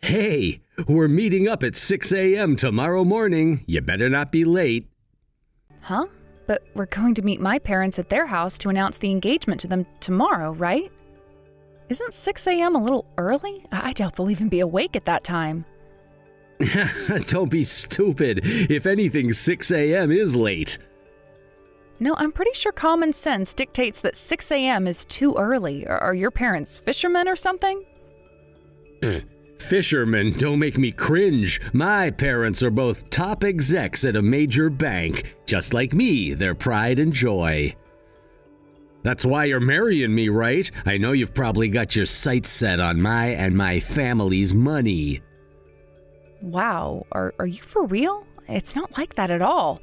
Hey, we're meeting up at 6 a.m. tomorrow morning. You better not be late. Huh? But we're going to meet my parents at their house to announce the engagement to them tomorrow, right? Isn't 6 a.m. a little early? I doubt they'll even be awake at that time. Don't be stupid. If anything, 6 a.m. is late. No, I'm pretty sure common sense dictates that 6 a.m. is too early. Are your parents fishermen or something? Fishermen, don't make me cringe. My parents are both top execs at a major bank. Just like me, their pride and joy. That's why you're marrying me, right? I know you've probably got your sights set on my and my family's money. Wow, are you for real? It's not like that at all.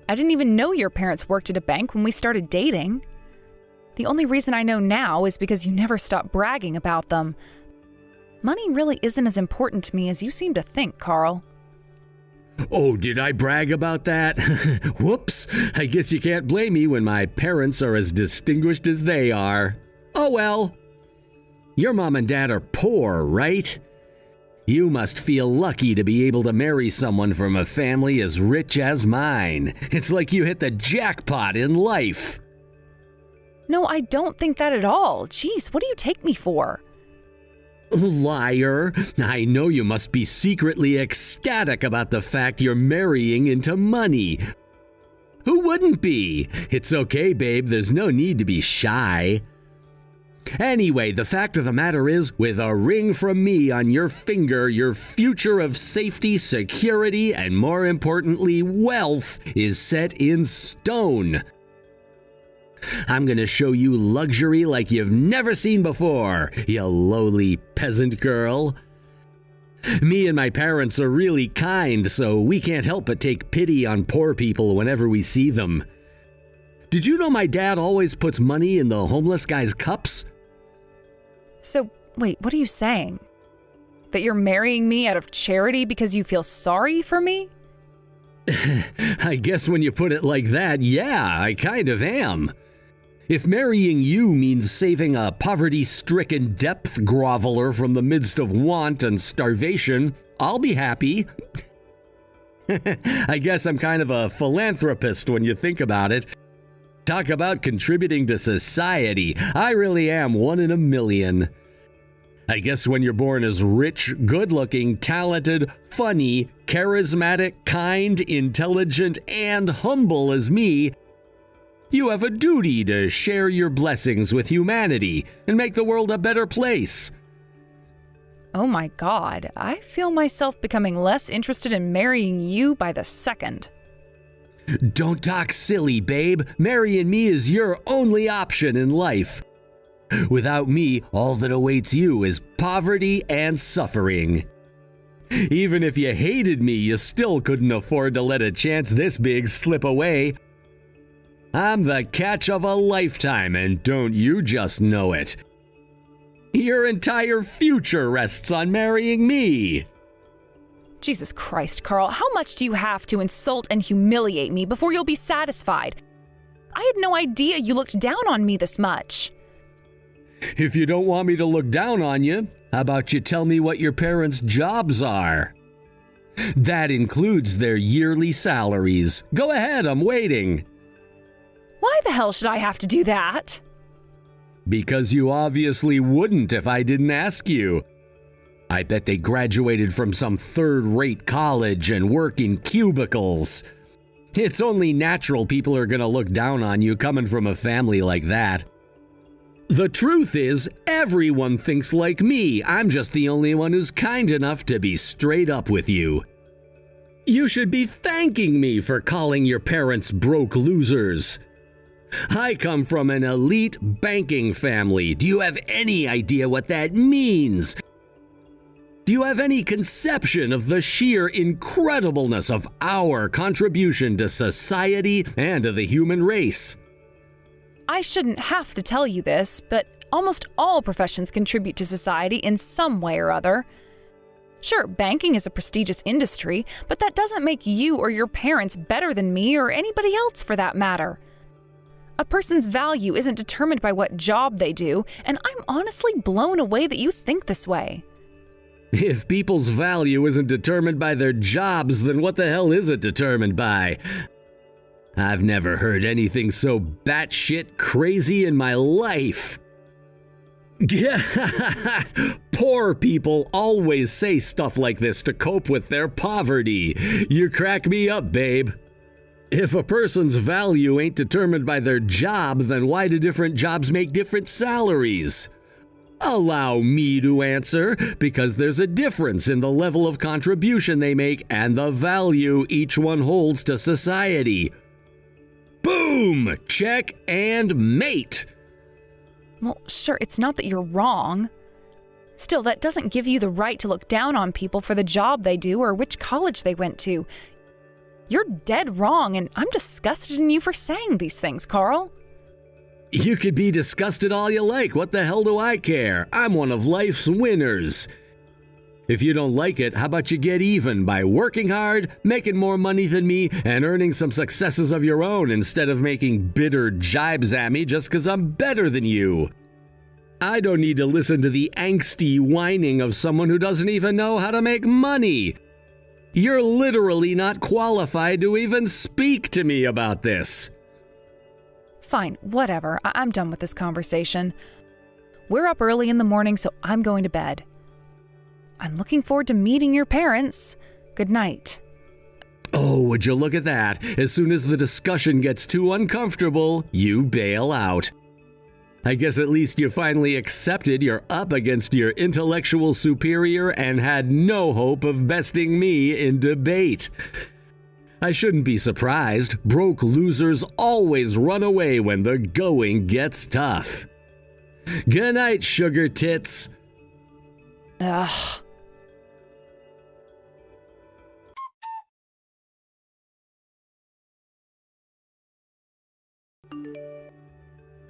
I didn't even know your parents worked at a bank when we started dating. The only reason I know now is because you never stopped bragging about them. Money really isn't as important to me as you seem to think, Carl. Oh, did I brag about that? Whoops, I guess you can't blame me when my parents are as distinguished as they are. Oh well. Your mom and dad are poor, right? You must feel lucky to be able to marry someone from a family as rich as mine. It's like you hit the jackpot in life. No, I don't think that at all. Jeez, what do you take me for? Liar. I know you must be secretly ecstatic about the fact you're marrying into money. Who wouldn't be? It's okay, babe. There's no need to be shy. Anyway, the fact of the matter is, with a ring from me on your finger, your future of safety, security, and more importantly, wealth is set in stone. I'm gonna show you luxury like you've never seen before, you lowly peasant girl. Me and my parents are really kind, so we can't help but take pity on poor people whenever we see them. Did you know my dad always puts money in the homeless guy's cups? So, wait, what are you saying? That you're marrying me out of charity because you feel sorry for me? I guess when you put it like that, yeah, I kind of am. If marrying you means saving a poverty-stricken depth groveler from the midst of want and starvation, I'll be happy. I guess I'm kind of a philanthropist when you think about it. Talk about contributing to society. I really am one in a million. I guess when you're born as rich, good-looking, talented, funny, charismatic, kind, intelligent, and humble as me, you have a duty to share your blessings with humanity and make the world a better place. Oh my God, I feel myself becoming less interested in marrying you by the second. Don't talk silly, babe. Marrying me is your only option in life. Without me, all that awaits you is poverty and suffering. Even if you hated me, you still couldn't afford to let a chance this big slip away. I'm the catch of a lifetime, and don't you just know it? Your entire future rests on marrying me. Jesus Christ, Carl, how much do you have to insult and humiliate me before you'll be satisfied? I had no idea you looked down on me this much. If you don't want me to look down on you, how about you tell me what your parents' jobs are? That includes their yearly salaries. Go ahead, I'm waiting. Why the hell should I have to do that? Because you obviously wouldn't if I didn't ask you. I bet they graduated from some third-rate college and work in cubicles. It's only natural people are gonna look down on you coming from a family like that. The truth is, everyone thinks like me. I'm just the only one who's kind enough to be straight up with you. You should be thanking me for calling your parents broke losers. I come from an elite banking family. Do you have any idea what that means? Do you have any conception of the sheer incredibleness of our contribution to society and to the human race? I shouldn't have to tell you this, but almost all professions contribute to society in some way or other. Sure, banking is a prestigious industry, but that doesn't make you or your parents better than me or anybody else for that matter. A person's value isn't determined by what job they do, and I'm honestly blown away that you think this way. If people's value isn't determined by their jobs, then what the hell is it determined by? I've never heard anything so batshit crazy in my life. Poor people always say stuff like this to cope with their poverty. You crack me up, babe. If a person's value ain't determined by their job, then why do different jobs make different salaries? Allow me to answer, because there's a difference in the level of contribution they make and the value each one holds to society. Boom! Check and mate! Well, sure, it's not that you're wrong. Still, that doesn't give you the right to look down on people for the job they do or which college they went to. You're dead wrong, and I'm disgusted in you for saying these things, Carl. You could be disgusted all you like. What the hell do I care? I'm one of life's winners. If you don't like it, how about you get even by working hard, making more money than me, and earning some successes of your own instead of making bitter jibes at me just because I'm better than you? I don't need to listen to the angsty whining of someone who doesn't even know how to make money. You're literally not qualified to even speak to me about this. Fine, whatever. I'm done with this conversation. We're up early in the morning, so I'm going to bed. I'm looking forward to meeting your parents. Good night. Oh, would you look at that? As soon as the discussion gets too uncomfortable, you bail out. I guess at least you finally accepted you're up against your intellectual superior and had no hope of besting me in debate. I shouldn't be surprised. Broke losers always run away when the going gets tough. Good night, sugar tits. Ugh.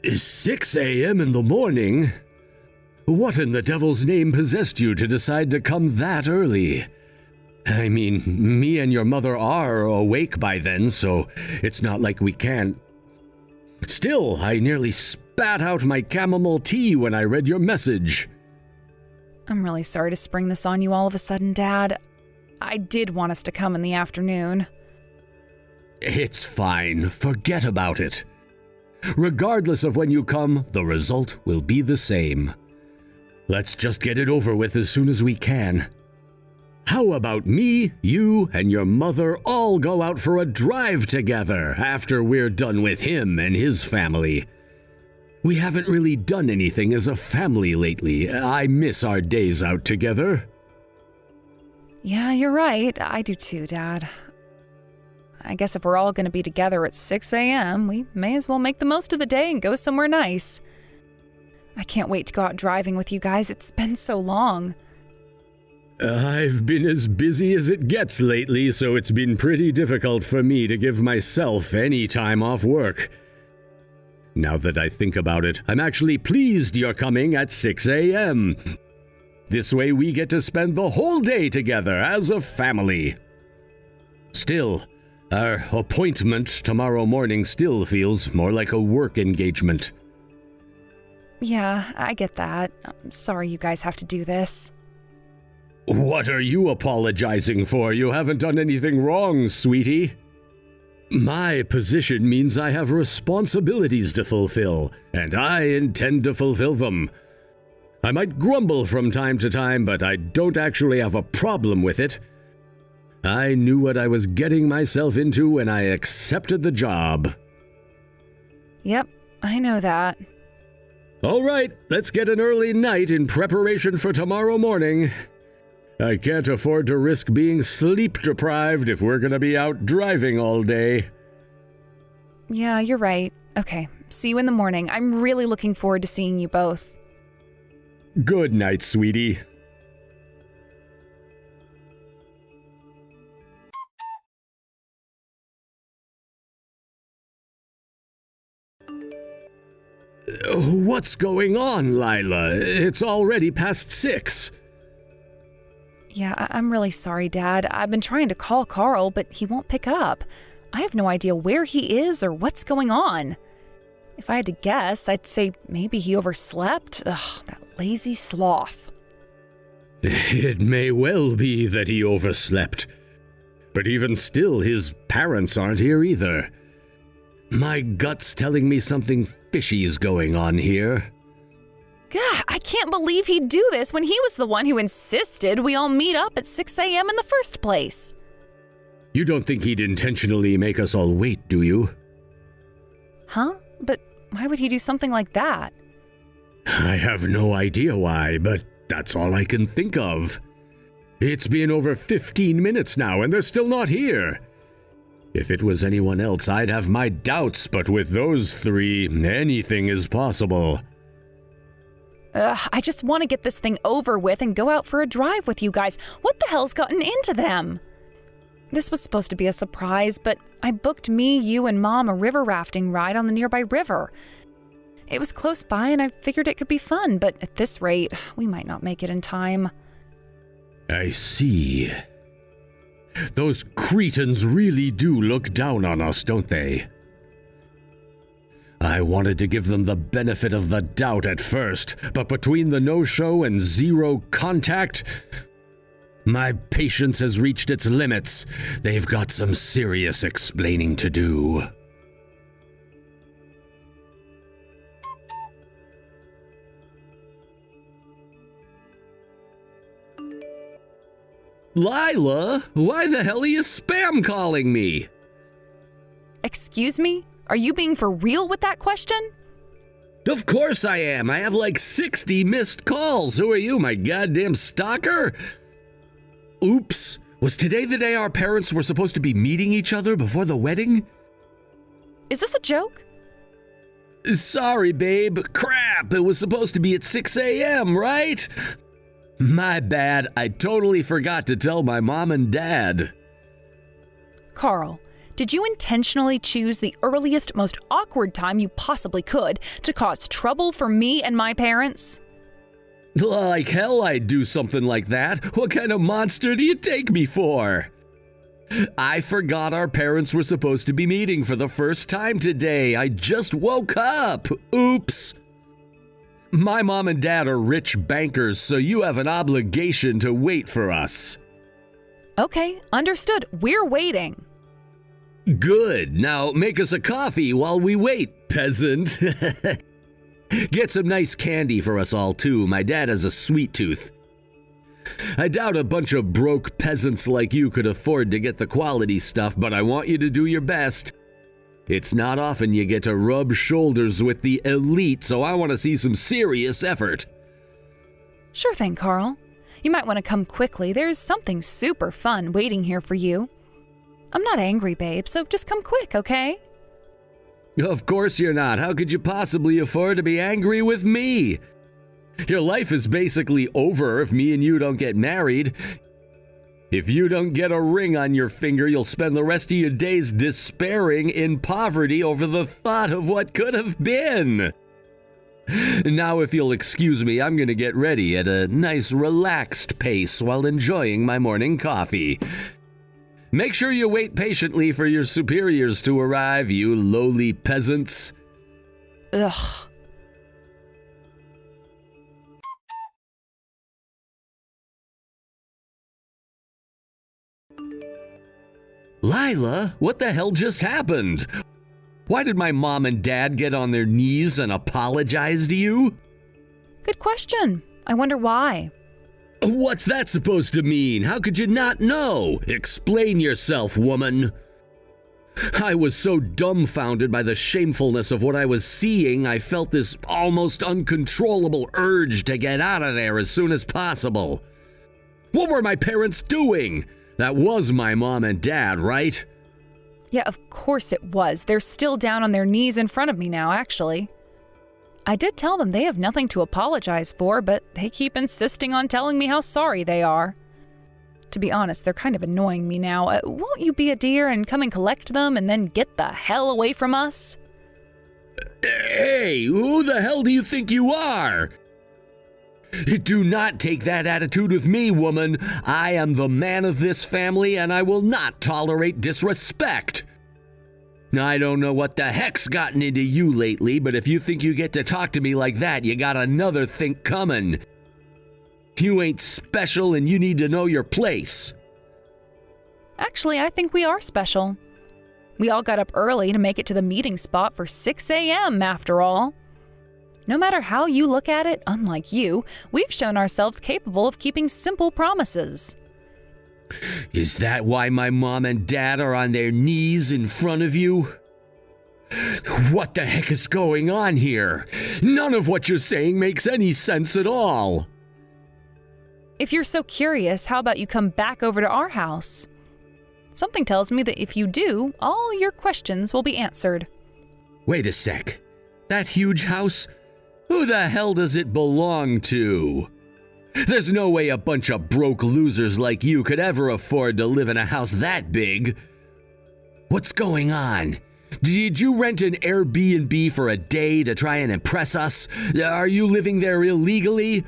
Is 6 a.m. in the morning? What in the devil's name possessed you to decide to come that early? I mean, me and your mother are awake by then, so it's not like we can't. Still, I nearly spat out my chamomile tea when I read your message. I'm really sorry to spring this on you all of a sudden, Dad. I did want us to come in the afternoon. It's fine. Forget about it. Regardless of when you come, the result will be the same. Let's just get it over with as soon as we can. How about me, you, and your mother all go out for a drive together after we're done with him and his family? We haven't really done anything as a family lately. I miss our days out together. Yeah, you're right. I do too, Dad. I guess if we're all going to be together at 6 a.m., we may as well make the most of the day and go somewhere nice. I can't wait to go out driving with you guys. It's been so long. I've been as busy as it gets lately, so it's been pretty difficult for me to give myself any time off work. Now that I think about it, I'm actually pleased you're coming at 6 a.m. This way we get to spend the whole day together as a family. Still, our appointment tomorrow morning still feels more like a work engagement. Yeah, I get that. I'm sorry you guys have to do this. What are you apologizing for? You haven't done anything wrong, sweetie. My position means I have responsibilities to fulfill, and I intend to fulfill them. I might grumble from time to time, but I don't actually have a problem with it. I knew what I was getting myself into when I accepted the job. Yep, I know that. All right, let's get an early night in preparation for tomorrow morning. I can't afford to risk being sleep-deprived if we're gonna be out driving all day. Yeah, you're right. Okay, see you in the morning. I'm really looking forward to seeing you both. Good night, sweetie. What's going on, Lila? It's already past 6. Yeah, I'm really sorry, Dad. I've been trying to call Carl, but he won't pick up. I have no idea where he is or what's going on. If I had to guess, I'd say maybe he overslept. Ugh, that lazy sloth. It may well be that he overslept. But even still, his parents aren't here either. My gut's telling me something fishy's going on here. God, I can't believe he'd do this when he was the one who insisted we all meet up at 6 a.m. in the first place. You don't think he'd intentionally make us all wait, do you? Huh? But why would he do something like that? I have no idea why, but that's all I can think of. It's been over 15 minutes now, and they're still not here. If it was anyone else, I'd have my doubts, but with those three, anything is possible. I just want to get this thing over with and go out for a drive with you guys. What the hell's gotten into them? This was supposed to be a surprise, but I booked me, you, and Mom a river rafting ride on the nearby river. It was close by and I figured it could be fun, but at this rate, we might not make it in time. I see. Those cretins really do look down on us, don't they? I wanted to give them the benefit of the doubt at first, but between the no-show and zero contact, my patience has reached its limits. They've got some serious explaining to do. Lila, why the hell are you spam calling me? Excuse me? Are you being for real with that question? Of course I am. I have like 60 missed calls. Who are you, my goddamn stalker? Oops. Was today the day our parents were supposed to be meeting each other before the wedding? Is this a joke? Sorry, babe. Crap. It was supposed to be at 6 a.m., right? My bad. I totally forgot to tell my mom and dad. Carl, did you intentionally choose the earliest, most awkward time you possibly could to cause trouble for me and my parents? Like hell I'd do something like that. What kind of monster do you take me for? I forgot our parents were supposed to be meeting for the first time today. I just woke up. Oops. My mom and dad are rich bankers, so you have an obligation to wait for us. Okay, understood. We're waiting. Good. Now make us a coffee while we wait, peasant. Get some nice candy for us all, too. My dad has a sweet tooth. I doubt a bunch of broke peasants like you could afford to get the quality stuff, but I want you to do your best. It's not often you get to rub shoulders with the elite, so I want to see some serious effort. Sure thing, Carl. You might want to come quickly. There's something super fun waiting here for you. I'm not angry, babe, so just come quick, okay? Of course you're not. How could you possibly afford to be angry with me? Your life is basically over if me and you don't get married. If you don't get a ring on your finger, you'll spend the rest of your days despairing in poverty over the thought of what could have been. Now, if you'll excuse me, I'm going to get ready at a nice relaxed pace while enjoying my morning coffee. Make sure you wait patiently for your superiors to arrive, you lowly peasants. Ugh. Lila, what the hell just happened? Why did my mom and dad get on their knees and apologize to you? Good question. I wonder why. What's that supposed to mean? How could you not know? Explain yourself, woman. I was so dumbfounded by the shamefulness of what I was seeing, I felt this almost uncontrollable urge to get out of there as soon as possible. What were my parents doing? That was my mom and dad, right? Yeah, of course it was. They're still down on their knees in front of me now, actually. I did tell them they have nothing to apologize for, but they keep insisting on telling me how sorry they are. To be honest, they're kind of annoying me now. Won't you be a dear and come and collect them and then get the hell away from us? Hey, who the hell do you think you are? Do not take that attitude with me, woman. I am the man of this family, and I will not tolerate disrespect. I don't know what the heck's gotten into you lately, but if you think you get to talk to me like that, you got another think coming. You ain't special and you need to know your place. Actually, I think we are special. We all got up early to make it to the meeting spot for 6 a.m. after all. No matter how you look at it, unlike you, we've shown ourselves capable of keeping simple promises. Is that why my mom and dad are on their knees in front of you? What the heck is going on here? None of what you're saying makes any sense at all. If you're so curious, how about you come back over to our house? Something tells me that if you do, all your questions will be answered. Wait a sec. That huge house? Who the hell does it belong to? There's no way a bunch of broke losers like you could ever afford to live in a house that big. What's going on? Did you rent an Airbnb for a day to try and impress us? Are you living there illegally?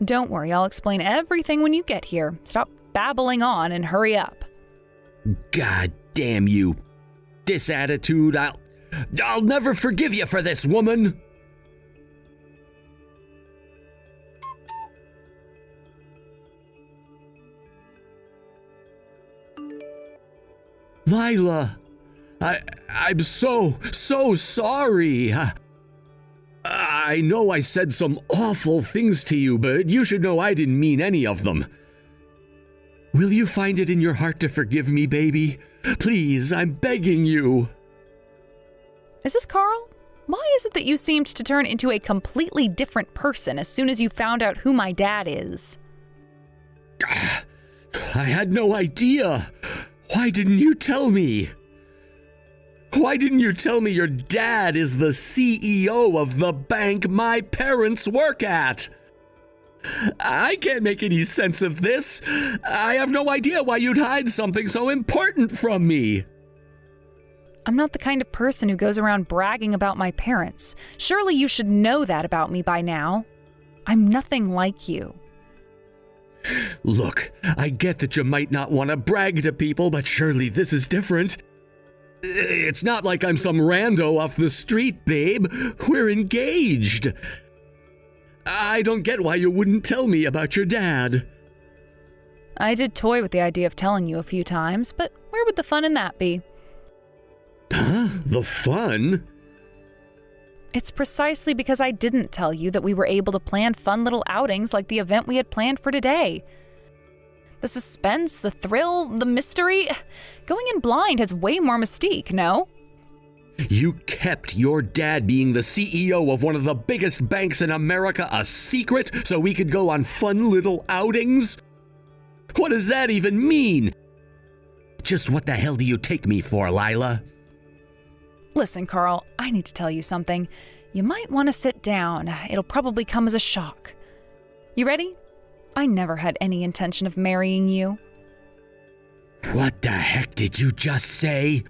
Don't worry, I'll explain everything when you get here. Stop babbling on and hurry up. God damn you. This attitude, I'll never forgive you for this, woman. Lila, I'm so sorry. I know I said some awful things to you, but you should know I didn't mean any of them. Will you find it in your heart to forgive me, baby? Please, I'm begging you. Is this Carl? Why is it that you seemed to turn into a completely different person as soon as you found out who my dad is? I had no idea. Why didn't you tell me? Why didn't you tell me your dad is the CEO of the bank my parents work at? I can't make any sense of this. I have no idea why you'd hide something so important from me. I'm not the kind of person who goes around bragging about my parents. Surely you should know that about me by now. I'm nothing like you. Look, I get that you might not want to brag to people, but surely this is different. It's not like I'm some rando off the street, babe. We're engaged. I don't get why you wouldn't tell me about your dad. I did toy with the idea of telling you a few times, but where would the fun in that be? Huh? The fun? It's precisely because I didn't tell you that we were able to plan fun little outings like the event we had planned for today. The suspense, the thrill, the mystery. Going in blind has way more mystique, no? You kept your dad being the CEO of one of the biggest banks in America a secret so we could go on fun little outings? What does that even mean? Just what the hell do you take me for, Lila? Listen, Carl, I need to tell you something. You might want to sit down. It'll probably come as a shock. You ready? I never had any intention of marrying you. What the heck did you just say?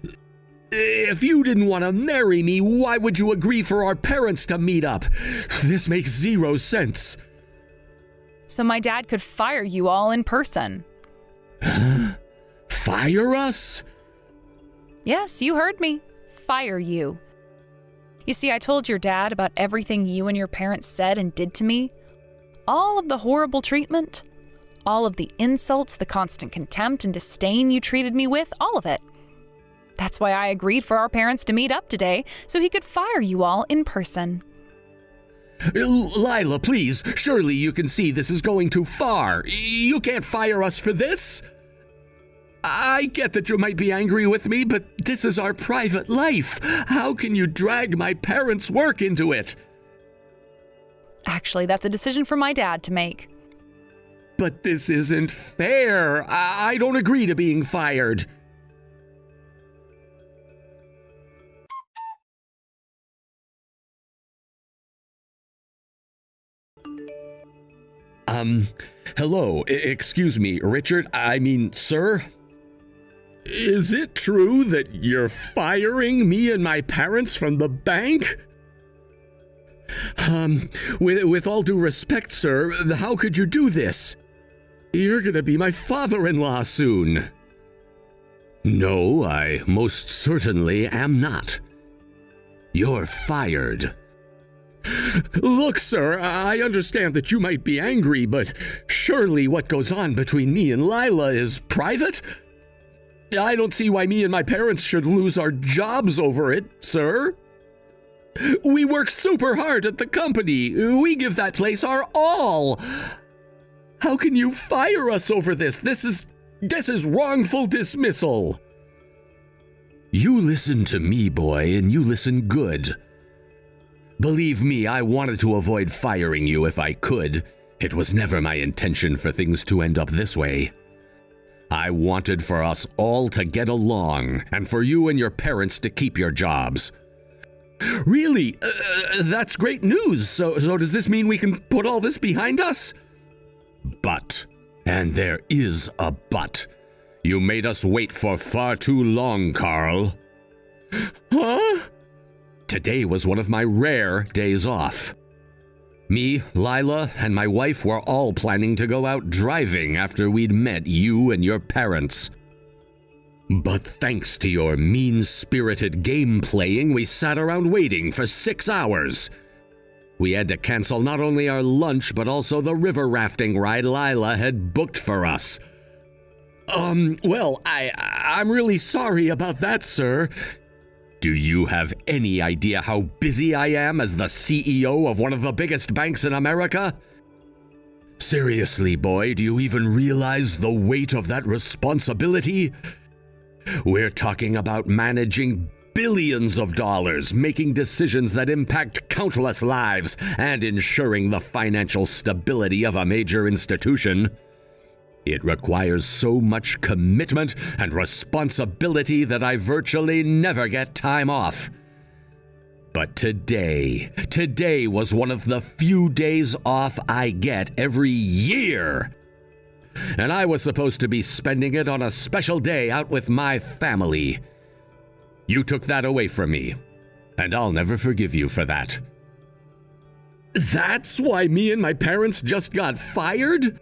If you didn't want to marry me, why would you agree for our parents to meet up? This makes zero sense. So my dad could fire you all in person. Huh? Fire us? Yes, you heard me. Fire you. You see, I told your dad about everything you and your parents said and did to me. All of the horrible treatment, all of the insults, the constant contempt and disdain you treated me with, all of it. That's why I agreed for our parents to meet up today, so he could fire you all in person. Lila, please, surely you can see this is going too far. You can't fire us for this. I get that you might be angry with me, but this is our private life. How can you drag my parents' work into it? Actually, that's a decision for my dad to make. But this isn't fair. I don't agree to being fired. Hello, excuse me, Richard, sir? Is it true that you're firing me and my parents from the bank? With all due respect, sir, how could you do this? You're gonna be my father-in-law soon. No, I most certainly am not. You're fired. Look, sir, I understand that you might be angry, but surely what goes on between me and Lila is private? I don't see why me and my parents should lose our jobs over it, sir. We work super hard at the company. We give that place our all. How can you fire us over this? This is wrongful dismissal. You listen to me, boy, and you listen good. Believe me, I wanted to avoid firing you if I could. It was never my intention for things to end up this way. I wanted for us all to get along, and for you and your parents to keep your jobs. Really? That's great news. So does this mean we can put all this behind us? But, and there is a but, you made us wait for far too long, Carl. Huh? Today was one of my rare days off. Me, Lila, and my wife were all planning to go out driving after we'd met you and your parents. But thanks to your mean-spirited game playing, we sat around waiting for 6 hours. We had to cancel not only our lunch, but also the river rafting ride Lila had booked for us. Well, I'm really sorry about that, sir. Do you have any idea how busy I am as the CEO of one of the biggest banks in America? Seriously, boy, do you even realize the weight of that responsibility? We're talking about managing billions of dollars, making decisions that impact countless lives, and ensuring the financial stability of a major institution. It requires so much commitment and responsibility that I virtually never get time off. But today was one of the few days off I get every year. And I was supposed to be spending it on a special day out with my family. You took that away from me, and I'll never forgive you for that. That's why me and my parents just got fired?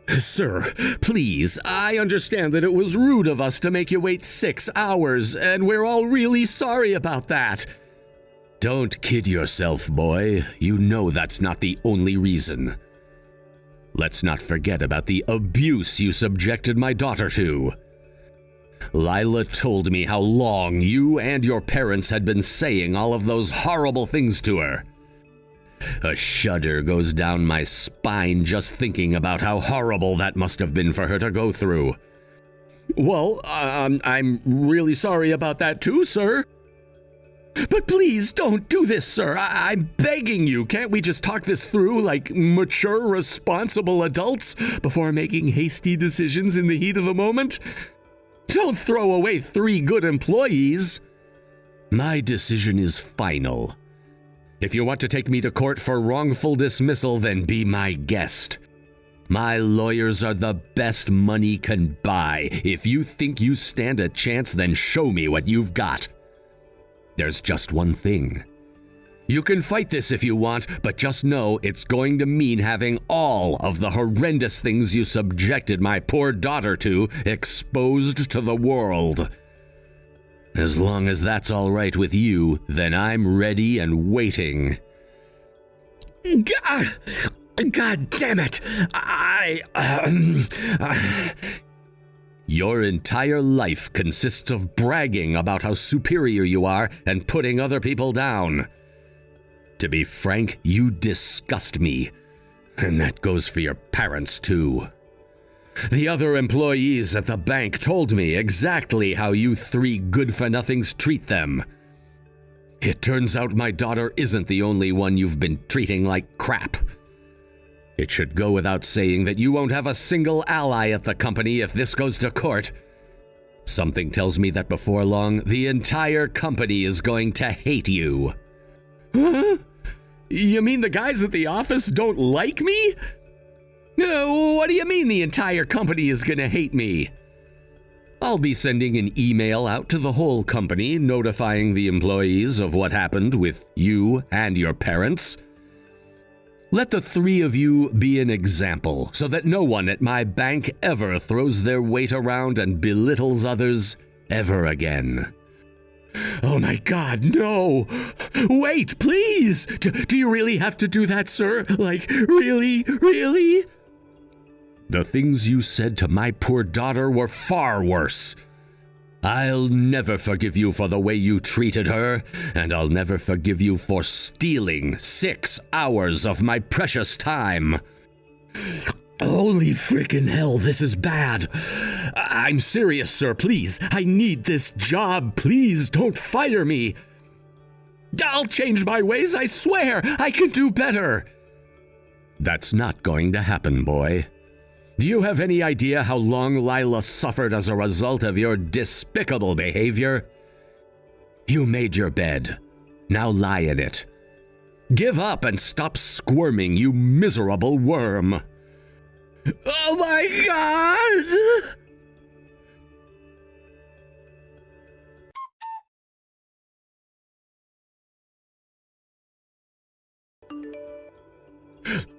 Sir, please, I understand that it was rude of us to make you wait 6 hours, and we're all really sorry about that. Don't kid yourself, boy. You know that's not the only reason. Let's not forget about the abuse you subjected my daughter to. Lila told me how long you and your parents had been saying all of those horrible things to her. A shudder goes down my spine just thinking about how horrible that must have been for her to go through. Well, I'm really sorry about that too, sir. But please don't do this, sir. I'm begging you. Can't we just talk this through like mature, responsible adults before making hasty decisions in the heat of the moment? Don't throw away 3 good employees. My decision is final. If you want to take me to court for wrongful dismissal, then be my guest. My lawyers are the best money can buy. If you think you stand a chance, then show me what you've got. There's just one thing. You can fight this if you want, but just know it's going to mean having all of the horrendous things you subjected my poor daughter to exposed to the world. As long as that's all right with you, then I'm ready and waiting. God damn it! Your entire life consists of bragging about how superior you are and putting other people down. To be frank, you disgust me, and that goes for your parents too. The other employees at the bank told me exactly how you 3 good-for-nothings treat them. It turns out my daughter isn't the only one you've been treating like crap. It should go without saying that you won't have a single ally at the company if this goes to court. Something tells me that before long, the entire company is going to hate you. Huh? You mean the guys at the office don't like me? What do you mean the entire company is gonna hate me? I'll be sending an email out to the whole company notifying the employees of what happened with you and your parents. Let the 3 of you be an example so that no one at my bank ever throws their weight around and belittles others ever again. Oh my God, no! Wait, please! Do you really have to do that, sir? Like, really? Really? The things you said to my poor daughter were far worse. I'll never forgive you for the way you treated her, and I'll never forgive you for stealing 6 hours of my precious time. Holy frickin' hell, this is bad. I'm serious, sir, please. I need this job. Please don't fire me. I'll change my ways, I swear. I can do better. That's not going to happen, boy. Do you have any idea how long Lila suffered as a result of your despicable behavior? You made your bed. Now lie in it. Give up and stop squirming, you miserable worm. Oh my God!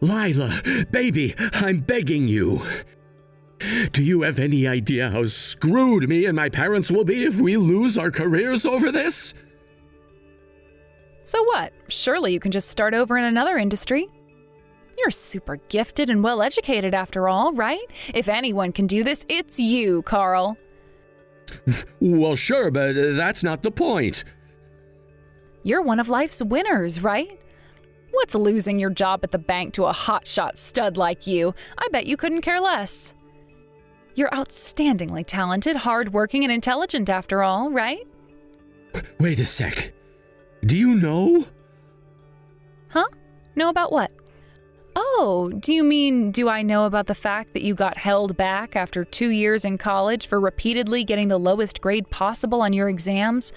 Lila, baby, I'm begging you. Do you have any idea how screwed me and my parents will be if we lose our careers over this? So what? Surely you can just start over in another industry. You're super gifted and well-educated after all, right? If anyone can do this, it's you, Carl. Well, sure, but that's not the point. You're one of life's winners, right? What's losing your job at the bank to a hotshot stud like you? I bet you couldn't care less. You're outstandingly talented, hardworking, and intelligent after all, right? Wait a sec. Do you know? Huh? Know about what? Oh, do you mean, do I know about the fact that you got held back after 2 years in college for repeatedly getting the lowest grade possible on your exams,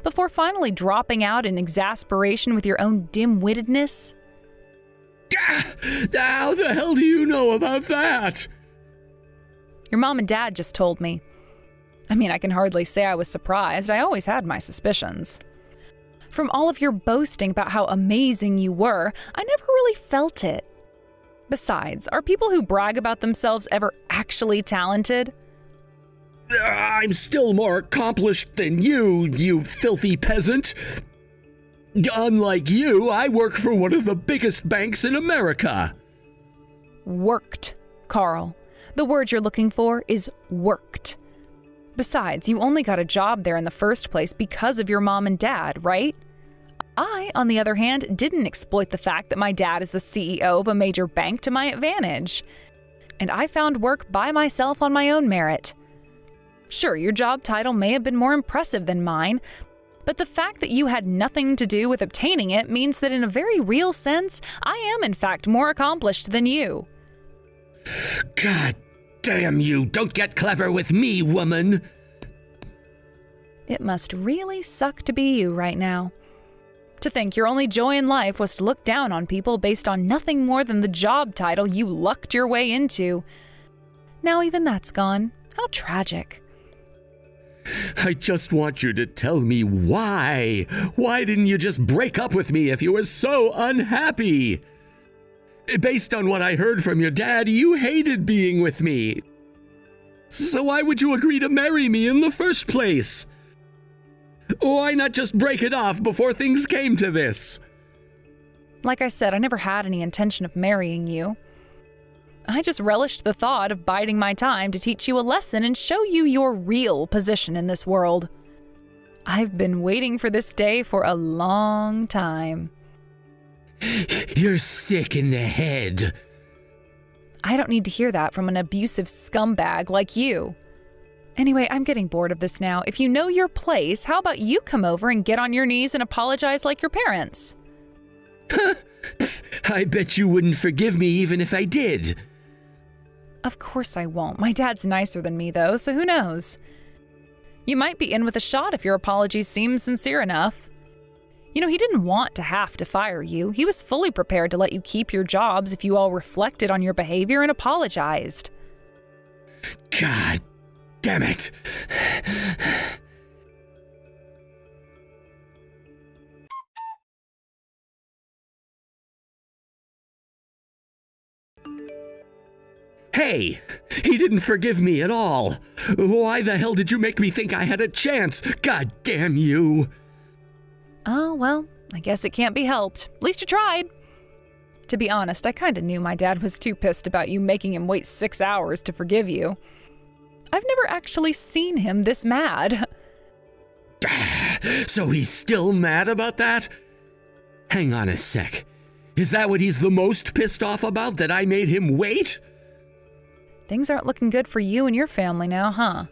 before finally dropping out in exasperation with your own dim-wittedness? How the hell do you know about that? Your mom and dad just told me. I mean, I can hardly say I was surprised. I always had my suspicions. From all of your boasting about how amazing you were, I never really felt it. Besides, are people who brag about themselves ever actually talented? I'm still more accomplished than you, you filthy peasant. Unlike you, I work for one of the biggest banks in America. Worked, Carl. The word you're looking for is worked. Besides, you only got a job there in the first place because of your mom and dad, right? I, on the other hand, didn't exploit the fact that my dad is the CEO of a major bank to my advantage. And I found work by myself on my own merit. Sure, your job title may have been more impressive than mine, but the fact that you had nothing to do with obtaining it means that in a very real sense, I am in fact more accomplished than you. God damn you, don't get clever with me, woman. It must really suck to be you right now. To think your only joy in life was to look down on people based on nothing more than the job title you lucked your way into. Now even that's gone. How tragic. I just want you to tell me why. Why didn't you just break up with me if you were so unhappy? Based on what I heard from your dad, you hated being with me. So why would you agree to marry me in the first place? Why not just break it off before things came to this? Like I said, I never had any intention of marrying you. I just relished the thought of biding my time to teach you a lesson and show you your real position in this world. I've been waiting for this day for a long time. You're sick in the head. I don't need to hear that from an abusive scumbag like you. Anyway, I'm getting bored of this now. If you know your place, how about you come over and get on your knees and apologize like your parents? I bet you wouldn't forgive me even if I did. Of course I won't. My dad's nicer than me, though, so who knows? You might be in with a shot if your apologies seem sincere enough. You know, he didn't want to have to fire you. He was fully prepared to let you keep your jobs if you all reflected on your behavior and apologized. God damn it. Hey, he didn't forgive me at all. Why the hell did you make me think I had a chance? God damn you. Oh, well, I guess it can't be helped. At least you tried. To be honest, I kinda knew my dad was too pissed about you making him wait 6 hours to forgive you. I've never actually seen him this mad. So he's still mad about that? Hang on a sec. Is that what he's the most pissed off about, that I made him wait? Things aren't looking good for you and your family now, huh?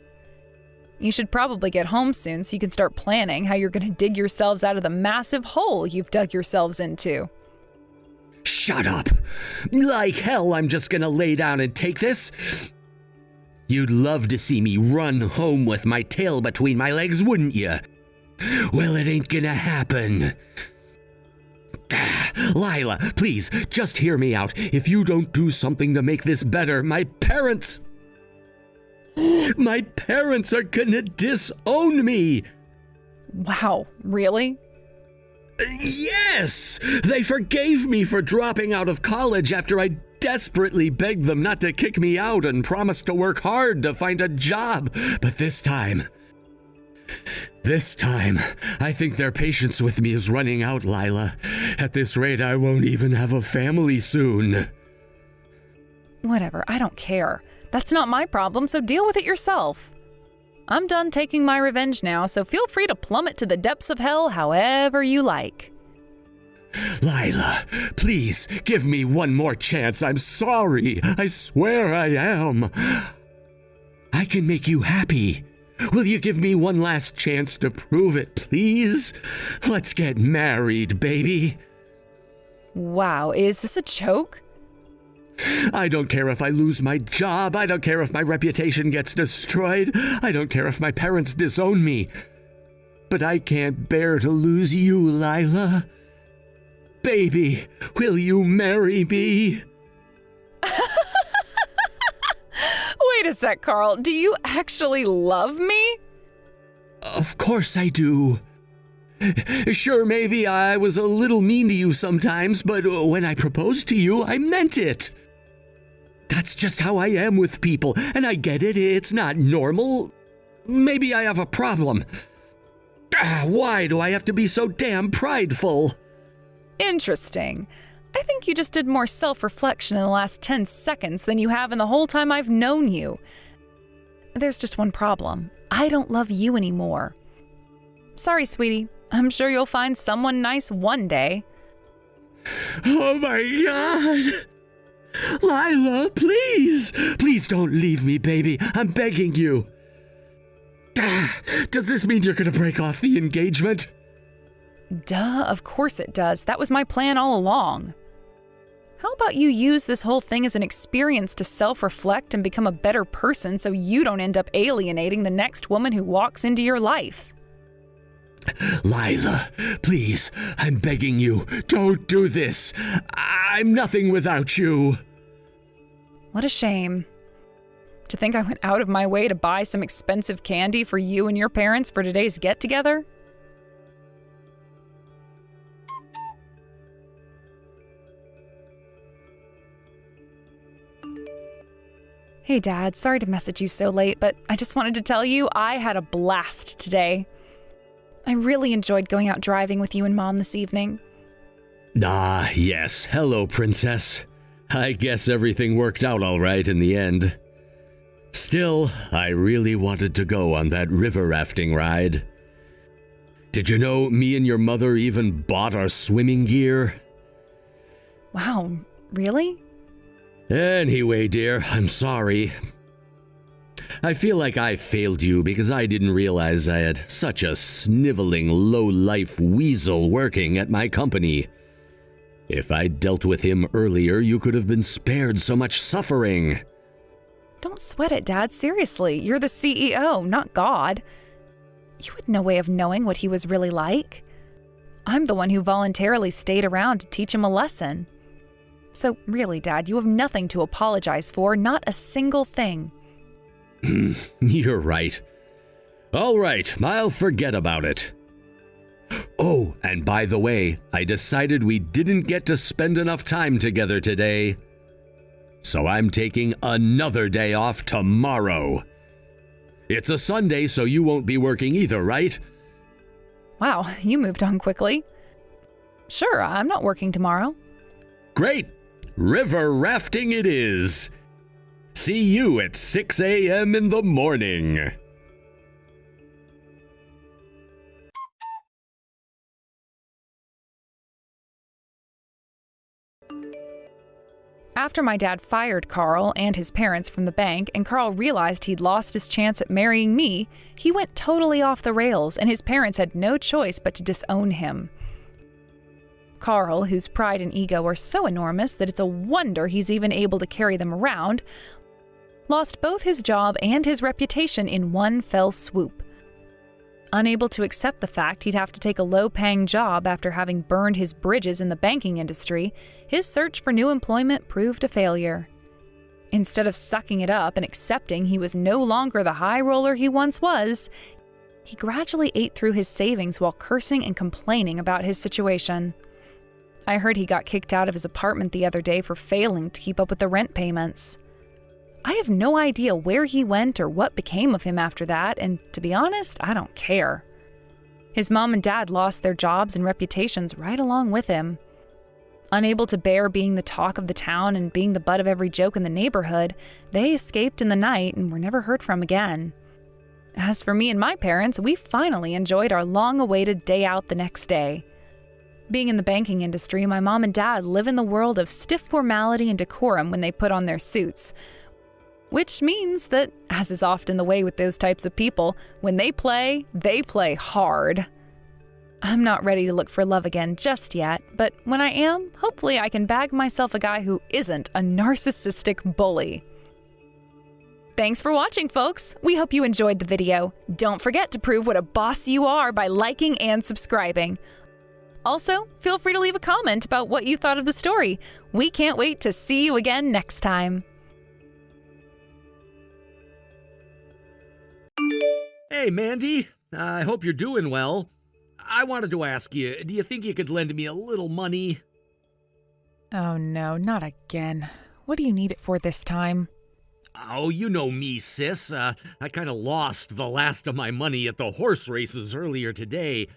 You should probably get home soon so you can start planning how you're gonna dig yourselves out of the massive hole you've dug yourselves into. Shut up! Like hell I'm just gonna lay down and take this. You'd love to see me run home with my tail between my legs, wouldn't you? Well, it ain't gonna happen. Lila, please, just hear me out. If you don't do something to make this better, my parents are gonna disown me. Wow, really? Yes! They forgave me for dropping out of college after I desperately begged them not to kick me out and promised to work hard to find a job. But this time, I think their patience with me is running out, Lila. At this rate, I won't even have a family soon. Whatever, I don't care. That's not my problem, so deal with it yourself. I'm done taking my revenge now, so feel free to plummet to the depths of hell however you like. Lila, please, give me one more chance. I'm sorry. I swear I am. I can make you happy. Will you give me one last chance to prove it, please? Let's get married, baby. Wow, is this a joke? I don't care if I lose my job. I don't care if my reputation gets destroyed. I don't care if my parents disown me. But I can't bear to lose you, Lila. Baby, will you marry me? Wait a sec, Carl. Do you actually love me? Of course I do. Sure, maybe I was a little mean to you sometimes, but when I proposed to you, I meant it. That's just how I am with people, and I get it. It's not normal. Maybe I have a problem. Why do I have to be so damn prideful? Interesting. I think you just did more self-reflection in the last 10 seconds than you have in the whole time I've known you. There's just one problem. I don't love you anymore. Sorry, sweetie. I'm sure you'll find someone nice one day. Oh my God! Lila, please! Please don't leave me, baby. I'm begging you. Does this mean you're gonna break off the engagement? Duh, of course it does. That was my plan all along. How about you use this whole thing as an experience to self-reflect and become a better person so you don't end up alienating the next woman who walks into your life? Lila, please, I'm begging you, don't do this. I'm nothing without you. What a shame. To think I went out of my way to buy some expensive candy for you and your parents for today's get-together? Hey Dad, sorry to message you so late, but I just wanted to tell you I had a blast today. I really enjoyed going out driving with you and Mom this evening. Ah, yes. Hello, Princess. I guess everything worked out all right in the end. Still, I really wanted to go on that river rafting ride. Did you know me and your mother even bought our swimming gear? Wow, really? Anyway, dear, I'm sorry. I feel like I failed you because I didn't realize I had such a sniveling, low-life weasel working at my company. If I'd dealt with him earlier, you could have been spared so much suffering. Don't sweat it, Dad. Seriously, you're the CEO, not God. You had no way of knowing what he was really like. I'm the one who voluntarily stayed around to teach him a lesson. So really, Dad, you have nothing to apologize for, not a single thing. You're right. All right, I'll forget about it. Oh, and by the way, I decided we didn't get to spend enough time together today. So I'm taking another day off tomorrow. It's a Sunday, so you won't be working either, right? Wow, you moved on quickly. Sure, I'm not working tomorrow. Great! River rafting it is. See you at 6 a.m. in the morning. After my dad fired Carl and his parents from the bank and Carl realized he'd lost his chance at marrying me, he went totally off the rails and his parents had no choice but to disown him. Carl, whose pride and ego are so enormous that it's a wonder he's even able to carry them around, lost both his job and his reputation in one fell swoop. Unable to accept the fact he'd have to take a low-paying job after having burned his bridges in the banking industry, his search for new employment proved a failure. Instead of sucking it up and accepting he was no longer the high roller he once was, he gradually ate through his savings while cursing and complaining about his situation. I heard he got kicked out of his apartment the other day for failing to keep up with the rent payments. I have no idea where he went or what became of him after that, and to be honest, I don't care. His mom and dad lost their jobs and reputations right along with him. Unable to bear being the talk of the town and being the butt of every joke in the neighborhood, they escaped in the night and were never heard from again. As for me and my parents, we finally enjoyed our long-awaited day out the next day. Being in the banking industry, my mom and dad live in the world of stiff formality and decorum when they put on their suits, which means that, as is often the way with those types of people, when they play hard. I'm not ready to look for love again just yet, but when I am, hopefully I can bag myself a guy who isn't a narcissistic bully. Thanks for watching, folks. We hope you enjoyed the video. Don't forget to prove what a boss you are by liking and subscribing. Also, feel free to leave a comment about what you thought of the story. We can't wait to see you again next time. Hey, Mandy. I hope you're doing well. I wanted to ask you, do you think you could lend me a little money? Oh no, not again. What do you need it for this time? Oh, you know me, sis. I kind of lost the last of my money at the horse races earlier today.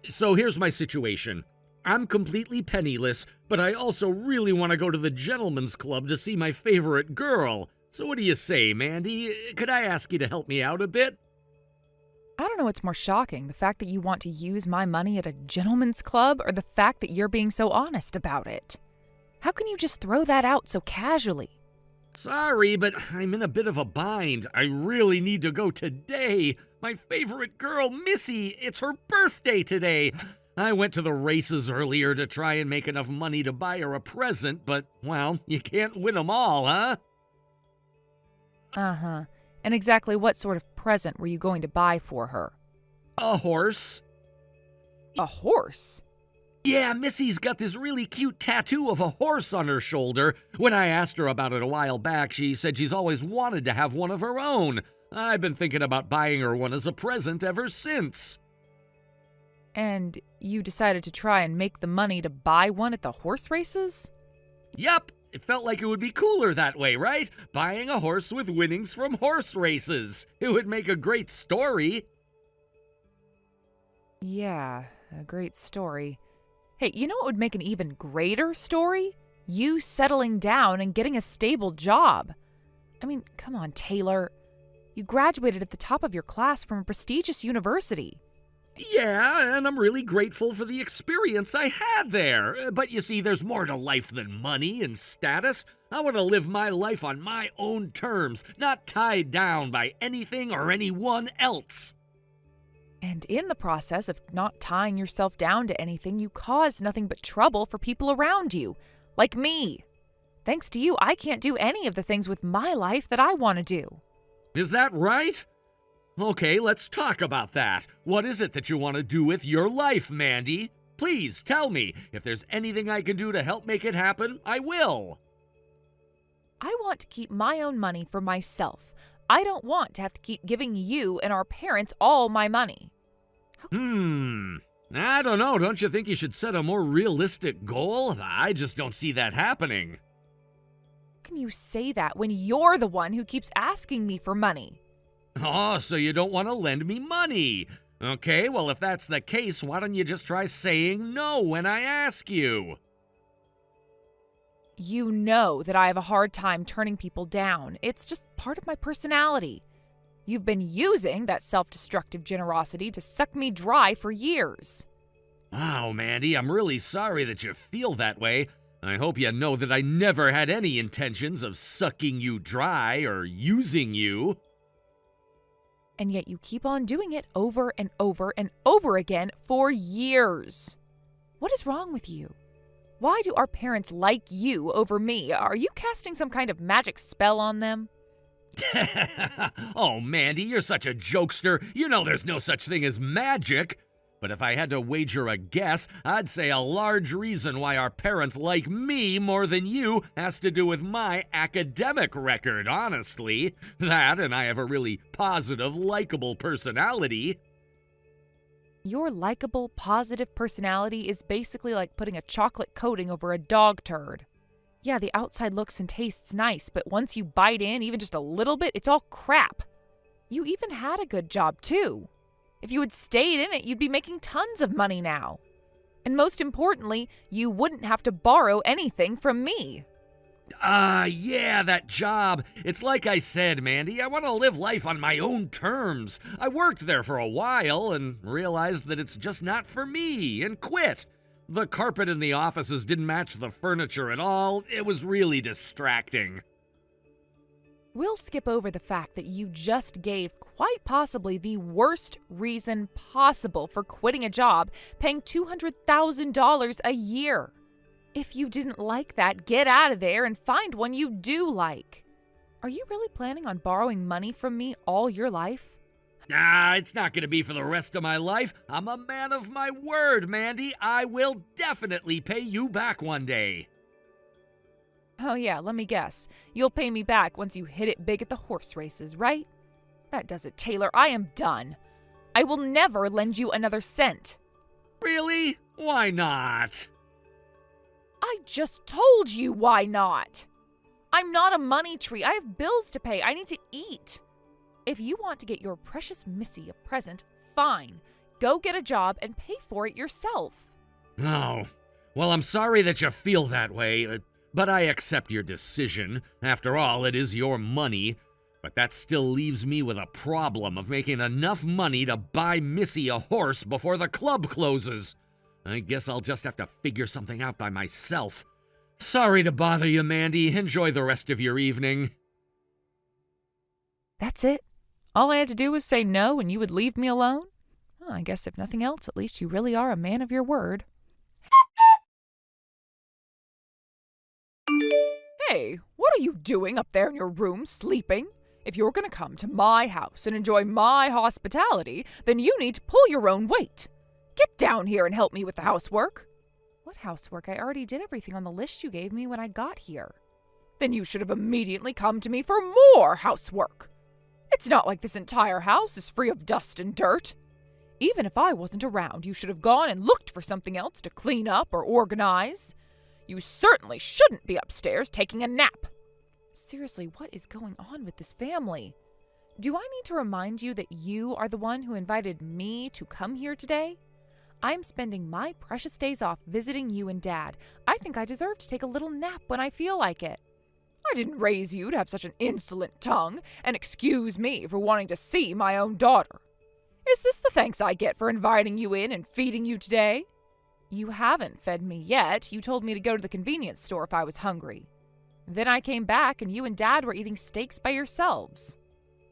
So here's my situation. I'm completely penniless, but I also really want to go to the gentleman's club to see my favorite girl. So what do you say, Mandy? Could I ask you to help me out a bit? I don't know what's more shocking, the fact that you want to use my money at a gentleman's club or the fact that you're being so honest about it. How can you just throw that out so casually? Sorry, but I'm in a bit of a bind. I really need to go today. My favorite girl, Missy, it's her birthday today. I went to the races earlier to try and make enough money to buy her a present, but, well, you can't win them all, huh? Uh-huh. And exactly what sort of present were you going to buy for her? A horse. A horse? Yeah, Missy's got this really cute tattoo of a horse on her shoulder. When I asked her about it a while back, she said she's always wanted to have one of her own. I've been thinking about buying her one as a present ever since. And you decided to try and make the money to buy one at the horse races? Yep. It felt like it would be cooler that way, right? Buying a horse with winnings from horse races. It would make a great story. Yeah, a great story. Hey, you know what would make an even greater story? You settling down and getting a stable job. I mean, come on, Taylor. You graduated at the top of your class from a prestigious university. Yeah, and I'm really grateful for the experience I had there. But you see, there's more to life than money and status. I want to live my life on my own terms, not tied down by anything or anyone else. And in the process of not tying yourself down to anything, you cause nothing but trouble for people around you, like me. Thanks to you, I can't do any of the things with my life that I want to do. Is that right? Okay, let's talk about that. What is it that you want to do with your life, Mandy? Please tell me. If there's anything I can do to help make it happen, I will. I want to keep my own money for myself. I don't want to have to keep giving you and our parents all my money. I don't know. Don't you think you should set a more realistic goal? I just don't see that happening. can you say that when you're the one who keeps asking me for money? Oh, so you don't want to lend me money. Okay, well, if that's the case, why don't you just try saying no when I ask you? You know that I have a hard time turning people down. It's just part of my personality. You've been using that self-destructive generosity to suck me dry for years. Oh, Mandy, I'm really sorry that you feel that way. I hope you know that I never had any intentions of sucking you dry or using you. And yet you keep on doing it over and over and over again for years. What is wrong with you? Why do our parents like you over me? Are you casting some kind of magic spell on them? Oh, Mandy, you're such a jokester. You know there's no such thing as magic. But if I had to wager a guess, I'd say a large reason why our parents like me more than you has to do with my academic record, honestly. That, and I have a really positive, likable personality. Your likable, positive personality is basically like putting a chocolate coating over a dog turd. Yeah, the outside looks and tastes nice, but once you bite in even just a little bit, it's all crap. You even had a good job, too. If you had stayed in it, you'd be making tons of money now. And most importantly, you wouldn't have to borrow anything from me. Yeah, that job. It's like I said, Mandy, I want to live life on my own terms. I worked there for a while and realized that it's just not for me and quit. The carpet in the offices didn't match the furniture at all. It was really distracting. We'll skip over the fact that you just gave quite possibly the worst reason possible for quitting a job paying $200,000 a year. If you didn't like that, get out of there and find one you do like. Are you really planning on borrowing money from me all your life? It's not going to be for the rest of my life. I'm a man of my word, Mandy. I will definitely pay you back one day. Oh yeah, let me guess. You'll pay me back once you hit it big at the horse races, right? That does it, Taylor. I am done. I will never lend you another cent. Really? Why not? I just told you why not. I'm not a money tree. I have bills to pay. I need to eat. If you want to get your precious Missy a present, fine. Go get a job and pay for it yourself. Oh, well, I'm sorry that you feel that way. But I accept your decision. After all, it is your money. But that still leaves me with a problem of making enough money to buy Missy a horse before the club closes. I guess I'll just have to figure something out by myself. Sorry to bother you, Mandy. Enjoy the rest of your evening. That's it? All I had to do was say no and you would leave me alone? Well, I guess if nothing else, at least you really are a man of your word. Hey, what are you doing up there in your room sleeping? If you're going to come to my house and enjoy my hospitality, then you need to pull your own weight. Get down here and help me with the housework. What housework? I already did everything on the list you gave me when I got here. Then you should have immediately come to me for more housework. It's not like this entire house is free of dust and dirt. Even if I wasn't around, you should have gone and looked for something else to clean up or organize. You certainly shouldn't be upstairs taking a nap. Seriously, what is going on with this family? Do I need to remind you that you are the one who invited me to come here today? I'm spending my precious days off visiting you and Dad. I think I deserve to take a little nap when I feel like it. I didn't raise you to have such an insolent tongue, and excuse me for wanting to see my own daughter. Is this the thanks I get for inviting you in and feeding you today? You haven't fed me yet. You told me to go to the convenience store if I was hungry. Then I came back and you and Dad were eating steaks by yourselves.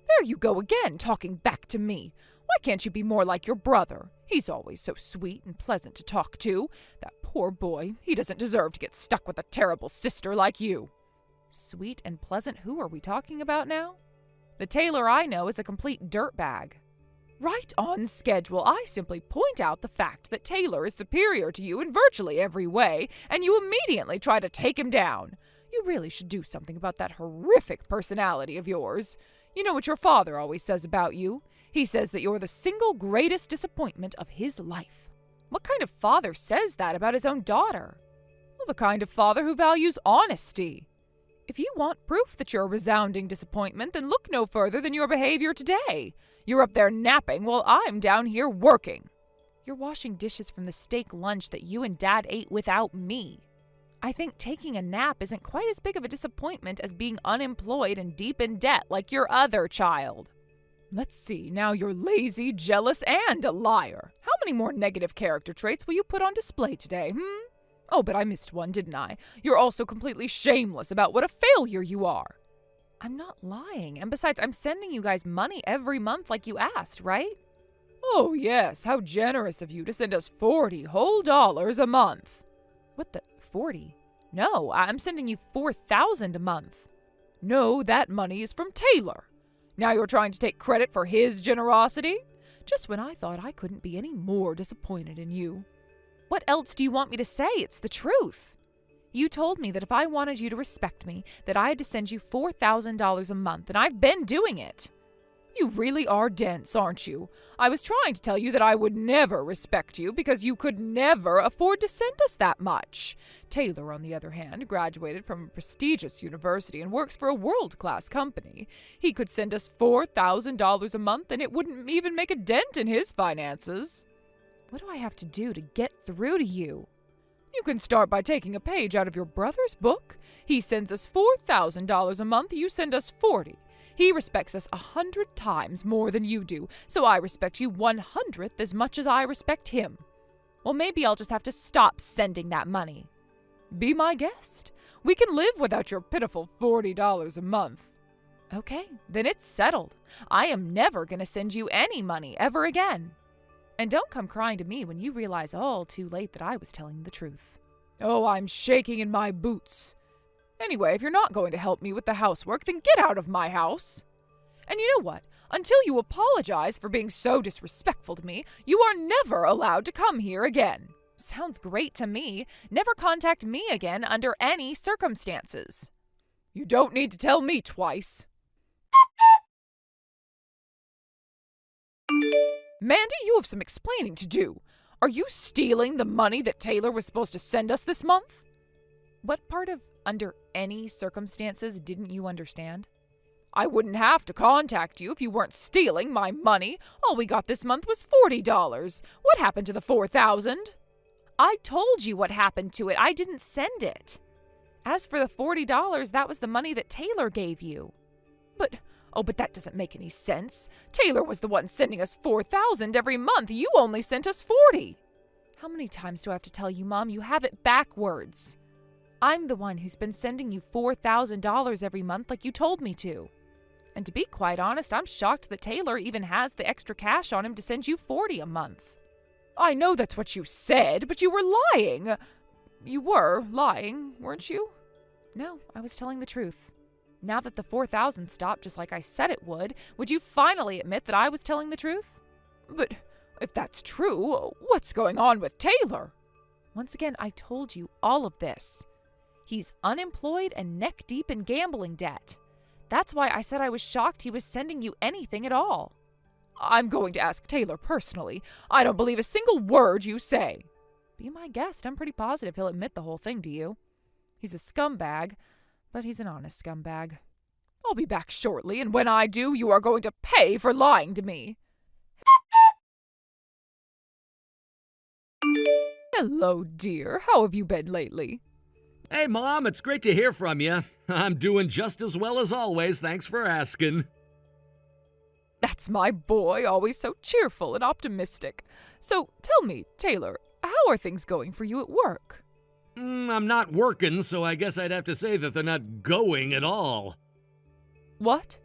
There you go again, talking back to me. Why can't you be more like your brother? He's always so sweet and pleasant to talk to. That poor boy, he doesn't deserve to get stuck with a terrible sister like you. Sweet and pleasant? Who are we talking about now? The Taylor I know is a complete dirtbag. Right on schedule. I simply point out the fact that Taylor is superior to you in virtually every way, and you immediately try to take him down. You really should do something about that horrific personality of yours. You know what your father always says about you? He says that you're the single greatest disappointment of his life. What kind of father says that about his own daughter? Well, the kind of father who values honesty. If you want proof that you're a resounding disappointment, then look no further than your behavior today. You're up there napping while I'm down here working. You're washing dishes from the steak lunch that you and Dad ate without me. I think taking a nap isn't quite as big of a disappointment as being unemployed and deep in debt like your other child. Let's see, now you're lazy, jealous, and a liar. How many more negative character traits will you put on display today, Oh, but I missed one, didn't I? You're also completely shameless about what a failure you are. I'm not lying, and besides, I'm sending you guys money every month like you asked, right? Oh, yes, how generous of you to send us $40 whole a month. What the, 40? No, I'm sending you $4,000 a month. No, that money is from Taylor. Now you're trying to take credit for his generosity? Just when I thought I couldn't be any more disappointed in you. What else do you want me to say? It's the truth. You told me that if I wanted you to respect me, that I had to send you $4,000 a month, and I've been doing it. You really are dense, aren't you? I was trying to tell you that I would never respect you because you could never afford to send us that much. Taylor, on the other hand, graduated from a prestigious university and works for a world-class company. He could send us $4,000 a month and it wouldn't even make a dent in his finances. What do I have to do to get through to you? You can start by taking a page out of your brother's book. He sends us $4,000 a month, you send us $40. He respects us 100 times more than you do, so I respect you 100th as much as I respect him. Well, maybe I'll just have to stop sending that money. Be my guest. We can live without your pitiful $40 a month. Okay, then it's settled. I am never going to send you any money ever again. And don't come crying to me when you realize all too late that I was telling the truth. Oh, I'm shaking in my boots. Anyway, if you're not going to help me with the housework, then get out of my house. And you know what? Until you apologize for being so disrespectful to me, you are never allowed to come here again. Sounds great to me. Never contact me again under any circumstances. You don't need to tell me twice. Mandy, you have some explaining to do. Are you stealing the money that Taylor was supposed to send us this month? What part of under any circumstances didn't you understand? I wouldn't have to contact you if you weren't stealing my money. All we got this month was $40. What happened to the $4,000? I told you what happened to it. I didn't send it. As for the $40, that was the money that Taylor gave you. But that doesn't make any sense. Taylor was the one sending us $4,000 every month. You only sent us $40. How many times do I have to tell you, Mom? You have it backwards. I'm the one who's been sending you $4,000 every month like you told me to. And to be quite honest, I'm shocked that Taylor even has the extra cash on him to send you $40 a month. I know that's what you said, but you were lying. You were lying, weren't you? No, I was telling the truth. Now that the $4,000 stopped just like I said it would you finally admit that I was telling the truth? But if that's true, what's going on with Taylor? Once again, I told you all of this. He's unemployed and neck-deep in gambling debt. That's why I said I was shocked he was sending you anything at all. I'm going to ask Taylor personally. I don't believe a single word you say. Be my guest. I'm pretty positive he'll admit the whole thing to you. He's a scumbag, but he's an honest scumbag. I'll be back shortly, and when I do, you are going to pay for lying to me. Hello, dear. How have you been lately? Hey, Mom, it's great to hear from you. I'm doing just as well as always, thanks for asking. That's my boy, always so cheerful and optimistic. So, tell me, Taylor, how are things going for you at work? I'm not working, so I guess I'd have to say that they're not going at all. What?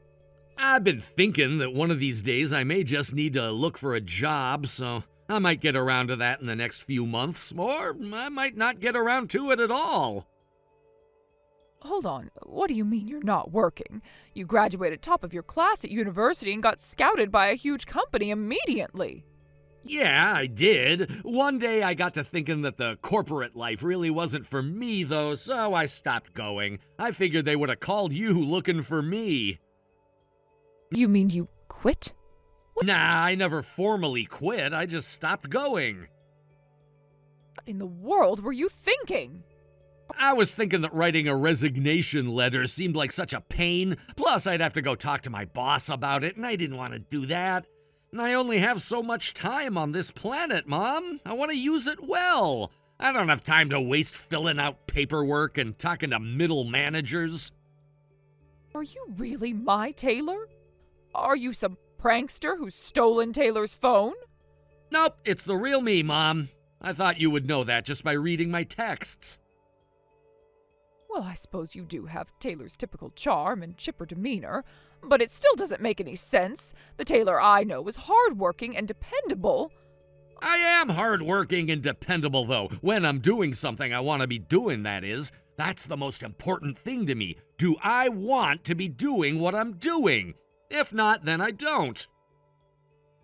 I've been thinking that one of these days I may just need to look for a job, so I might get around to that in the next few months, or I might not get around to it at all. Hold on, what do you mean you're not working? You graduated top of your class at university and got scouted by a huge company immediately. Yeah, I did. One day I got to thinking that the corporate life really wasn't for me, though, so I stopped going. I figured they would have called you looking for me. You mean you quit? Nah, I never formally quit. I just stopped going. What in the world were you thinking? I was thinking that writing a resignation letter seemed like such a pain. Plus, I'd have to go talk to my boss about it, and I didn't want to do that. And I only have so much time on this planet, Mom. I want to use it well. I don't have time to waste filling out paperwork and talking to middle managers. Are you really my Taylor? Are you some prankster who's stolen Taylor's phone? Nope, it's the real me, Mom. I thought you would know that just by reading my texts. Well, I suppose you do have Taylor's typical charm and chipper demeanor, but it still doesn't make any sense. The Taylor I know is hardworking and dependable. I am hardworking and dependable, though. When I'm doing something I want to be doing, that is. That's the most important thing to me. Do I want to be doing what I'm doing? If not, then I don't.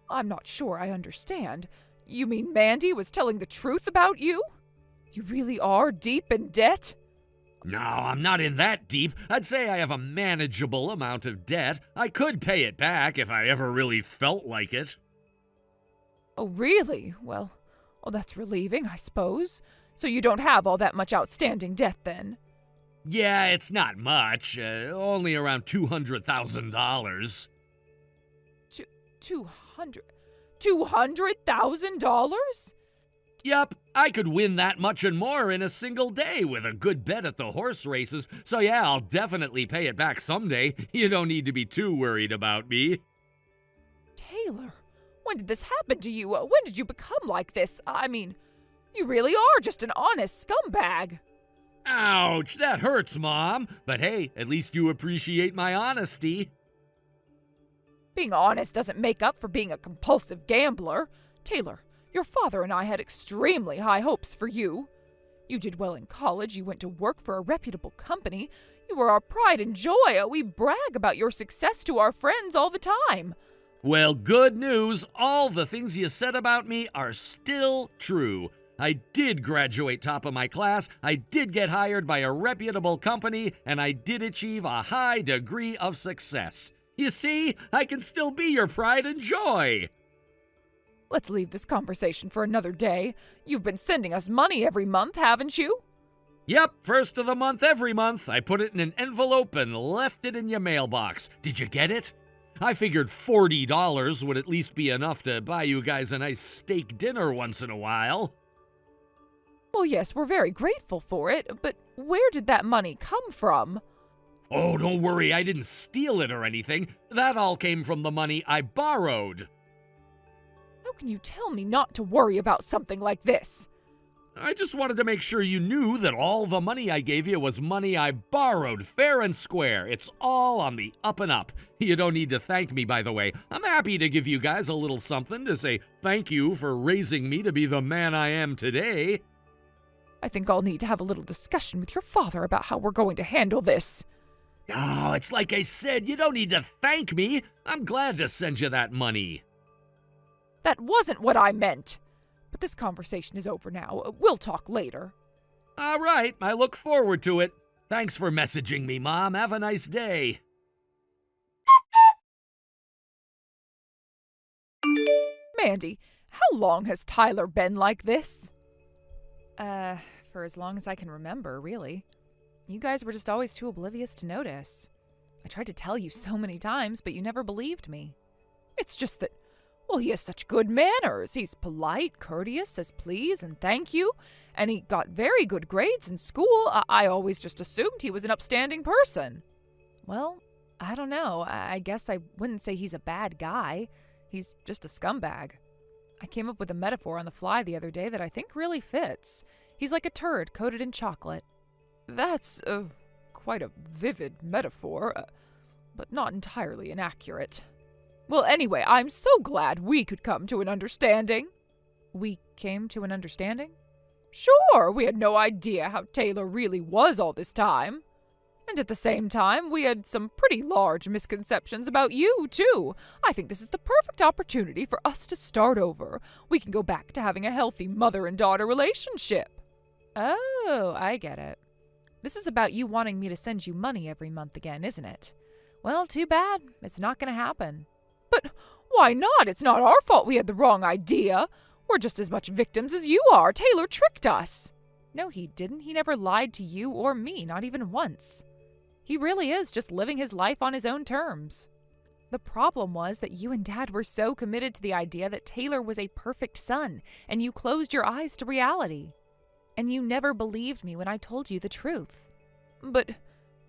I'm not sure I understand. You mean Mandy was telling the truth about you? You really are deep in debt? No, I'm not in that deep. I'd say I have a manageable amount of debt. I could pay it back if I ever really felt like it. Oh, really? Well, that's relieving, I suppose. So you don't have all that much outstanding debt, then? Yeah, it's not much. Only around $200,000. $200,000? Yup, I could win that much and more in a single day with a good bet at the horse races, so yeah, I'll definitely pay it back someday. You don't need to be too worried about me. Taylor, when did this happen to you? When did you become like this? I mean, you really are just an honest scumbag. Ouch, that hurts, Mom. But hey, at least you appreciate my honesty. Being honest doesn't make up for being a compulsive gambler. Taylor, your father and I had extremely high hopes for you. You did well in college, you went to work for a reputable company, you were our pride and joy, we brag about your success to our friends all the time. Well, good news, all the things you said about me are still true. I did graduate top of my class, I did get hired by a reputable company, and I did achieve a high degree of success. You see, I can still be your pride and joy. Let's leave this conversation for another day. You've been sending us money every month, haven't you? Yep, first of the month every month. I put it in an envelope and left it in your mailbox. Did you get it? I figured $40 would at least be enough to buy you guys a nice steak dinner once in a while. Well, yes, we're very grateful for it, but where did that money come from? Oh, don't worry, I didn't steal it or anything. That all came from the money I borrowed. How can you tell me not to worry about something like this? I just wanted to make sure you knew that all the money I gave you was money I borrowed, fair and square. It's all on the up and up. You don't need to thank me, by the way. I'm happy to give you guys a little something to say thank you for raising me to be the man I am today. I think I'll need to have a little discussion with your father about how we're going to handle this. Oh, it's like I said, you don't need to thank me. I'm glad to send you that money. That wasn't what I meant. But this conversation is over now. We'll talk later. All right, I look forward to it. Thanks for messaging me, Mom. Have a nice day. Mandy, how long has Tyler been like this? For as long as I can remember, really. You guys were just always too oblivious to notice. I tried to tell you so many times, but you never believed me. It's just that, well, he has such good manners. He's polite, courteous, says please and thank you, and he got very good grades in school. I always just assumed he was an upstanding person. Well, I don't know. I guess I wouldn't say he's a bad guy. He's just a scumbag. I came up with a metaphor on the fly the other day that I think really fits. He's like a turd coated in chocolate. That's quite a vivid metaphor, but not entirely inaccurate. Well, anyway, I'm so glad we could come to an understanding. We came to an understanding? Sure, we had no idea how Taylor really was all this time. And at the same time, we had some pretty large misconceptions about you, too. I think this is the perfect opportunity for us to start over. We can go back to having a healthy mother and daughter relationship. Oh, I get it. This is about you wanting me to send you money every month again, isn't it? Well, too bad. It's not going to happen. But why not? It's not our fault we had the wrong idea. We're just as much victims as you are. Taylor tricked us. No, he didn't. He never lied to you or me, not even once. He really is just living his life on his own terms. The problem was that you and Dad were so committed to the idea that Taylor was a perfect son, and you closed your eyes to reality. And you never believed me when I told you the truth. But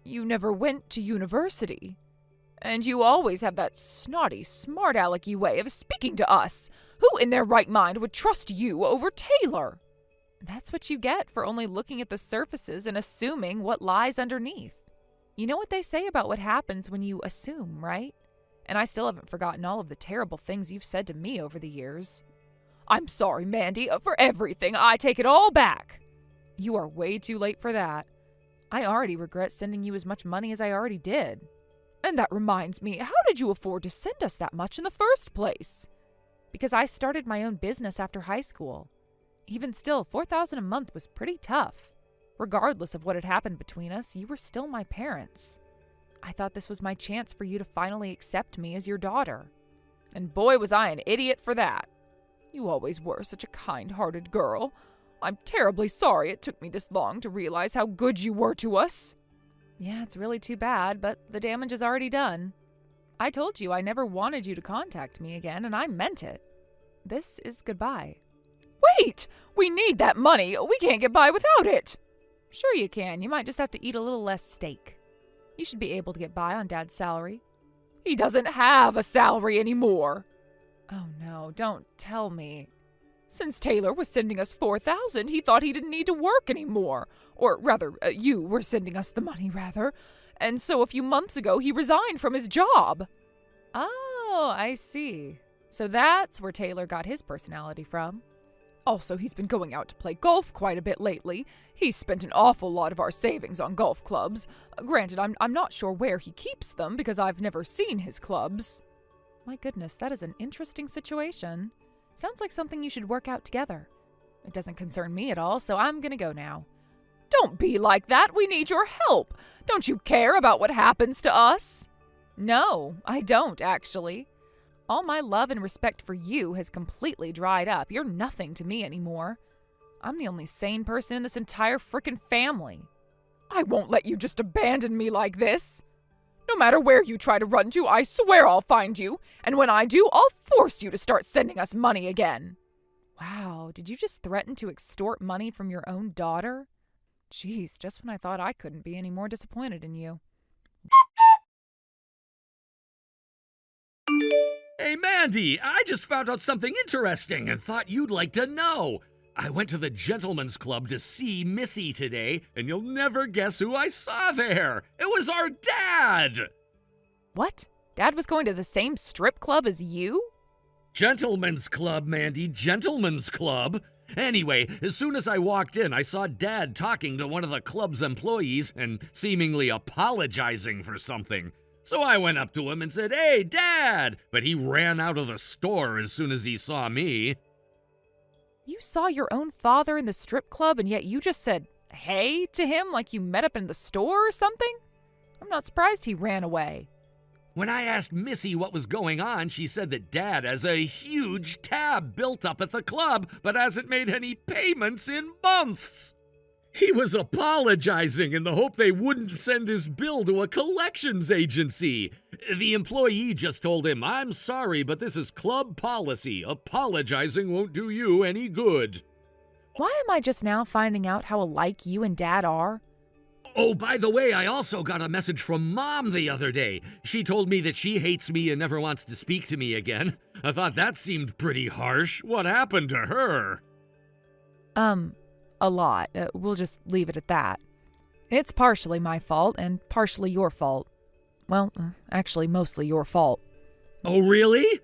you never went to university. And you always have that snotty, smart-alecky way of speaking to us. Who in their right mind would trust you over Taylor? That's what you get for only looking at the surfaces and assuming what lies underneath. You know what they say about what happens when you assume, right? And I still haven't forgotten all of the terrible things you've said to me over the years. I'm sorry, Mandy, for everything. I take it all back. You are way too late for that. I already regret sending you as much money as I already did. And that reminds me, how did you afford to send us that much in the first place? Because I started my own business after high school. Even still, $4,000 a month was pretty tough. Regardless of what had happened between us, you were still my parents. I thought this was my chance for you to finally accept me as your daughter. And boy, was I an idiot for that. You always were such a kind-hearted girl. I'm terribly sorry it took me this long to realize how good you were to us. Yeah, it's really too bad, but the damage is already done. I told you I never wanted you to contact me again, and I meant it. This is goodbye. Wait! We need that money. We can't get by without it. Sure you can. You might just have to eat a little less steak. You should be able to get by on Dad's salary. He doesn't have a salary anymore. Oh no, don't tell me. Since Taylor was sending us $4,000, he thought he didn't need to work anymore. Or rather, you were sending us the money, rather. And so a few months ago, he resigned from his job. Oh, I see. So that's where Taylor got his personality from. Also, he's been going out to play golf quite a bit lately. He's spent an awful lot of our savings on golf clubs. Granted, I'm not sure where he keeps them because I've never seen his clubs. My goodness, that is an interesting situation. Sounds like something you should work out together. It doesn't concern me at all, so I'm gonna go now. Don't be like that. We need your help. Don't you care about what happens to us? No, I don't, actually. All my love and respect for you has completely dried up. You're nothing to me anymore. I'm the only sane person in this entire frickin' family. I won't let you just abandon me like this. No matter where you try to run to, I swear I'll find you. And when I do, I'll force you to start sending us money again. Wow, did you just threaten to extort money from your own daughter? Jeez, just when I thought I couldn't be any more disappointed in you. Hey, Mandy, I just found out something interesting and thought you'd like to know. I went to the gentleman's club to see Missy today, and you'll never guess who I saw there. It was our dad! What? Dad was going to the same strip club as you? Gentleman's club, Mandy, gentleman's club. Anyway, as soon as I walked in, I saw Dad talking to one of the club's employees and seemingly apologizing for something. So I went up to him and said, "Hey, Dad!" But he ran out of the store as soon as he saw me. You saw your own father in the strip club and yet you just said, "Hey" to him like you met up in the store or something? I'm not surprised he ran away. When I asked Missy what was going on, she said that Dad has a huge tab built up at the club, but hasn't made any payments in months. He was apologizing in the hope they wouldn't send his bill to a collections agency. The employee just told him, "I'm sorry, but this is club policy. Apologizing won't do you any good." Why am I just now finding out how alike you and Dad are? Oh, by the way, I also got a message from Mom the other day. She told me that she hates me and never wants to speak to me again. I thought that seemed pretty harsh. What happened to her? A lot. We'll just leave it at that. It's partially my fault and partially your fault. Well, actually, mostly your fault. Oh, really?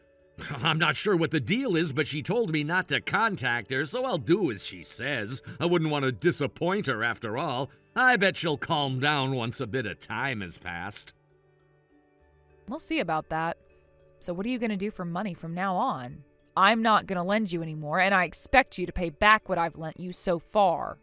I'm not sure what the deal is, but she told me not to contact her, so I'll do as she says. I wouldn't want to disappoint her after all. I bet she'll calm down once a bit of time has passed. We'll see about that. So what are you going to do for money from now on? I'm not going to lend you anymore, and I expect you to pay back what I've lent you so far.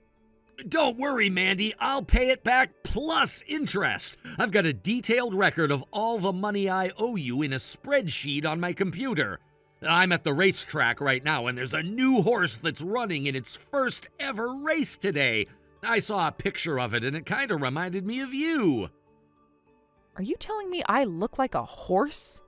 Don't worry, Mandy. I'll pay it back plus interest. I've got a detailed record of all the money I owe you in a spreadsheet on my computer. I'm at the racetrack right now, and there's a new horse that's running in its first ever race today. I saw a picture of it, and it kind of reminded me of you. Are you telling me I look like a horse?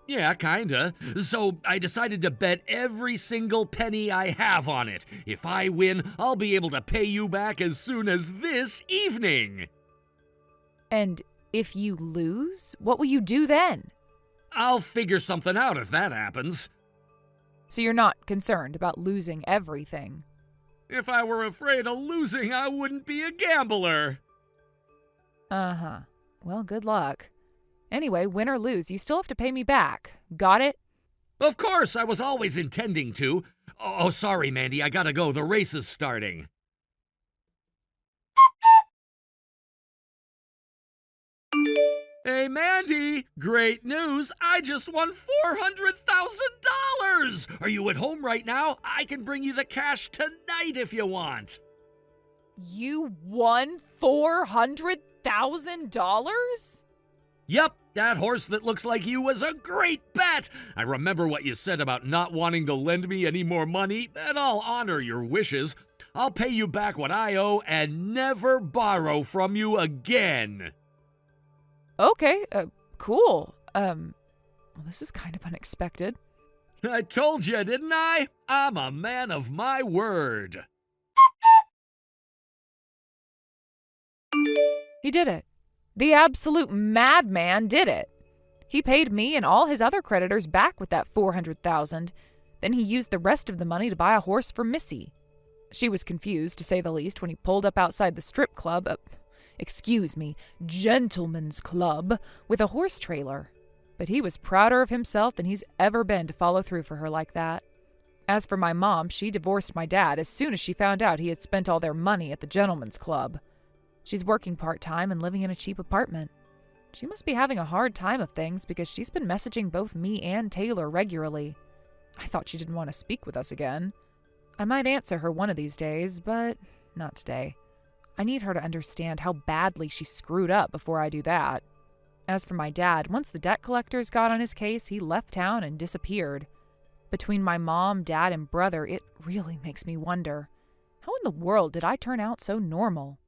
Yeah, kinda. So I decided to bet every single penny I have on it. If I win, I'll be able to pay you back as soon as this evening. And if you lose, what will you do then? I'll figure something out if that happens. So you're not concerned about losing everything? If I were afraid of losing, I wouldn't be a gambler. Uh-huh. Well, good luck. Anyway, win or lose, you still have to pay me back. Got it? Of course, I was always intending to. Oh, sorry, Mandy, I gotta go. The race is starting. Hey, Mandy! Great news! I just won $400,000! Are you at home right now? I can bring you the cash tonight if you want. You won $400,000? Yep, that horse that looks like you was a great bet! I remember what you said about not wanting to lend me any more money, and I'll honor your wishes. I'll pay you back what I owe and never borrow from you again. Okay, cool. Well, this is kind of unexpected. I told you, didn't I? I'm a man of my word. He did it. The absolute madman did it. He paid me and all his other creditors back with that $400,000. Then he used the rest of the money to buy a horse for Missy. She was confused, to say the least, when he pulled up outside the strip club, gentleman's club, with a horse trailer. But he was prouder of himself than he's ever been to follow through for her like that. As for my mom, she divorced my dad as soon as she found out he had spent all their money at the gentleman's club. She's working part-time and living in a cheap apartment. She must be having a hard time of things because she's been messaging both me and Taylor regularly. I thought she didn't want to speak with us again. I might answer her one of these days, but not today. I need her to understand how badly she screwed up before I do that. As for my dad, once the debt collectors got on his case, he left town and disappeared. Between my mom, dad, and brother, it really makes me wonder, how in the world did I turn out so normal?